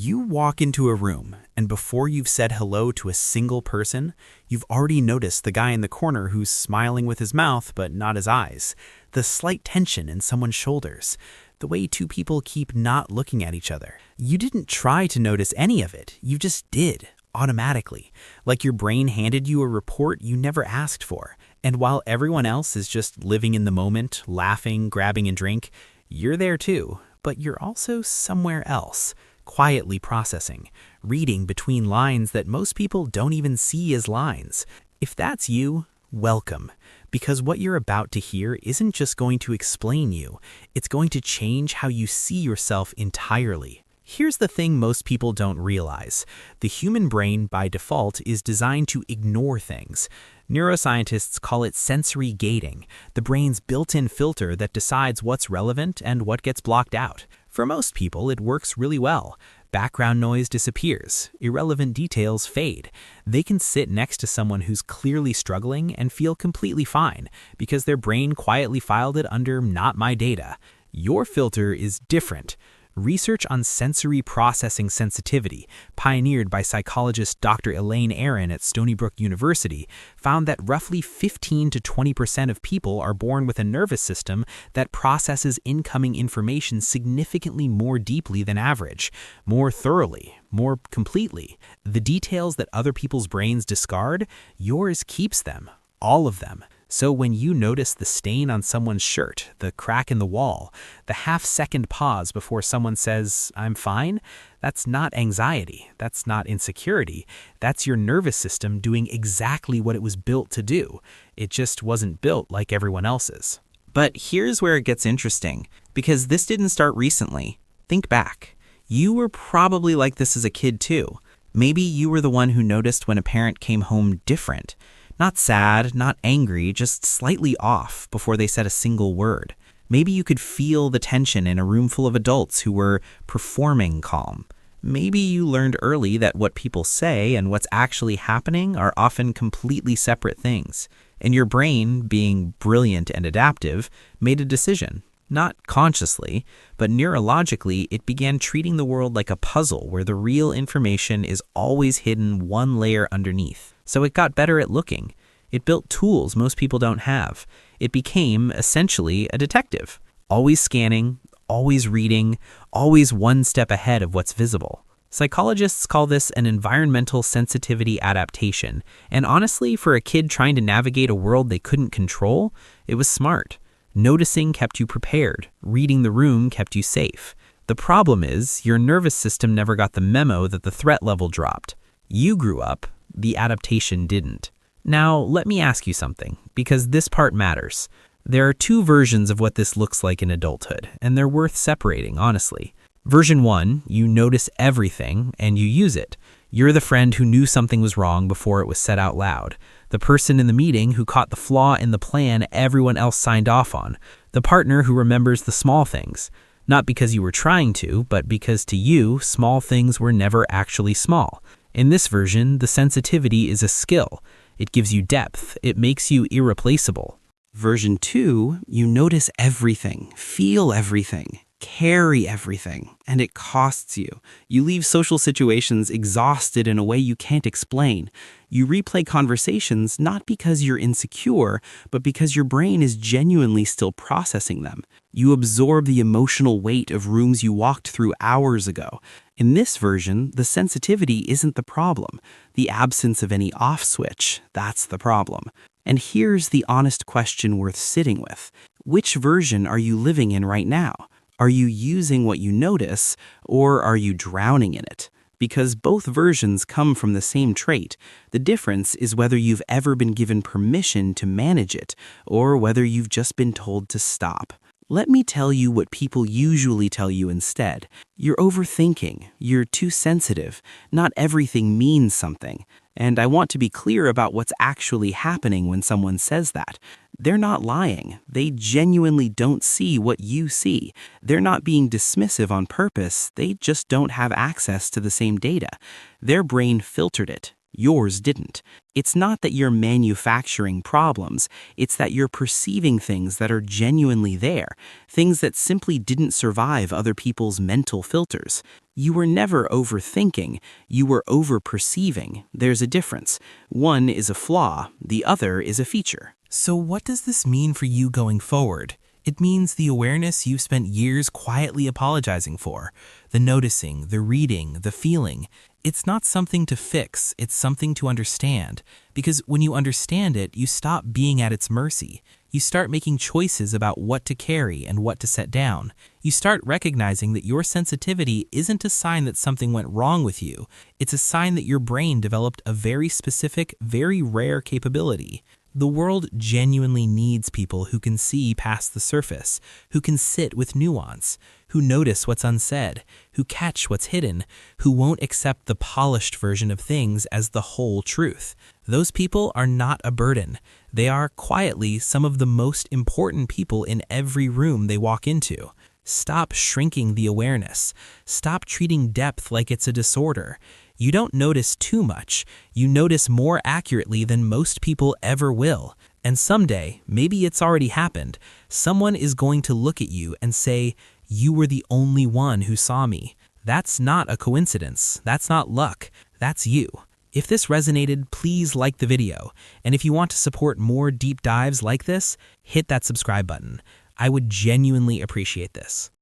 You walk into a room, and before you've said hello to a single person, you've already noticed the guy in the corner who's smiling with his mouth but not his eyes, the slight tension in someone's shoulders, the way two people keep not looking at each other. You didn't try to notice any of it, you just did, automatically, like your brain handed you a report you never asked for. And while everyone else is just living in the moment, laughing, grabbing a drink, you're there too, but you're also somewhere else. Quietly processing, reading between lines that most people don't even see as lines. If that's you, welcome, because what you're about to hear isn't just going to explain you, it's going to change how you see yourself entirely. Here's the thing most people don't realize. The human brain, by default, is designed to ignore things. Neuroscientists call it sensory gating, the brain's built-in filter that decides what's relevant and what gets blocked out. For most people, it works really well. Background noise disappears, irrelevant details fade. They can sit next to someone who's clearly struggling and feel completely fine because their brain quietly filed it under "not my data." Your filter is different. Research on sensory processing sensitivity, pioneered by psychologist Dr. Elaine Aron at Stony Brook University, found that roughly 15 to 20% of people are born with a nervous system that processes incoming information significantly more deeply than average, more thoroughly, more completely. The details that other people's brains discard, yours keeps them, all of them. So when you notice the stain on someone's shirt, the crack in the wall, the half-second pause before someone says, "I'm fine," that's not anxiety, that's not insecurity, that's your nervous system doing exactly what it was built to do. It just wasn't built like everyone else's. But here's where it gets interesting, because this didn't start recently. Think back. You were probably like this as a kid too. Maybe you were the one who noticed when a parent came home different. Not sad, not angry, just slightly off before they said a single word. Maybe you could feel the tension in a room full of adults who were performing calm. Maybe you learned early that what people say and what's actually happening are often completely separate things. And your brain, being brilliant and adaptive, made a decision. Not consciously, but neurologically, it began treating the world like a puzzle where the real information is always hidden one layer underneath. So it got better at looking. It built tools most people don't have. It became, essentially, a detective. Always scanning, always reading, always one step ahead of what's visible. Psychologists call this an environmental sensitivity adaptation. And honestly, for a kid trying to navigate a world they couldn't control, it was smart. Noticing kept you prepared. Reading the room kept you safe. The problem is, your nervous system never got the memo that the threat level dropped. You grew up, the adaptation didn't. Now, let me ask you something, because this part matters. There are two versions of what this looks like in adulthood, and they're worth separating, honestly. Version 1, you notice everything, and you use it. You're the friend who knew something was wrong before it was said out loud. The person in the meeting who caught the flaw in the plan everyone else signed off on. The partner who remembers the small things. Not because you were trying to, but because to you, small things were never actually small. In this version, the sensitivity is a skill. It gives you depth. It makes you irreplaceable. Version 2, you notice everything, feel everything, carry everything, and it costs you. You leave social situations exhausted in a way you can't explain. You replay conversations not because you're insecure, but because your brain is genuinely still processing them. You absorb the emotional weight of rooms you walked through hours ago. In this version, the sensitivity isn't the problem. The absence of any off switch, that's the problem. And here's the honest question worth sitting with. Which version are you living in right now? Are you using what you notice, or are you drowning in it? Because both versions come from the same trait. The difference is whether you've ever been given permission to manage it, or whether you've just been told to stop. Let me tell you what people usually tell you instead. You're overthinking. You're too sensitive. Not everything means something. And I want to be clear about what's actually happening when someone says that. They're not lying. They genuinely don't see what you see. They're not being dismissive on purpose. They just don't have access to the same data. Their brain filtered it. Yours didn't. It's not that you're manufacturing problems, it's that you're perceiving things that are genuinely there, things that simply didn't survive other people's mental filters. You were never overthinking, you were overperceiving. There's a difference. One is a flaw, the other is a feature. So what does this mean for you going forward? It means the awareness you've spent years quietly apologizing for, the noticing, the reading, the feeling. It's not something to fix, it's something to understand. Because when you understand it, you stop being at its mercy. You start making choices about what to carry and what to set down. You start recognizing that your sensitivity isn't a sign that something went wrong with you. It's a sign that your brain developed a very specific, very rare capability. The world genuinely needs people who can see past the surface, who can sit with nuance, who notice what's unsaid, who catch what's hidden, who won't accept the polished version of things as the whole truth. Those people are not a burden. They are quietly some of the most important people in every room they walk into. Stop shrinking the awareness. Stop treating depth like it's a disorder. You don't notice too much. You notice more accurately than most people ever will. And someday, maybe it's already happened, someone is going to look at you and say, "You were the only one who saw me." That's not a coincidence. That's not luck. That's you. If this resonated, please like the video. And if you want to support more deep dives like this, hit that subscribe button. I would genuinely appreciate this.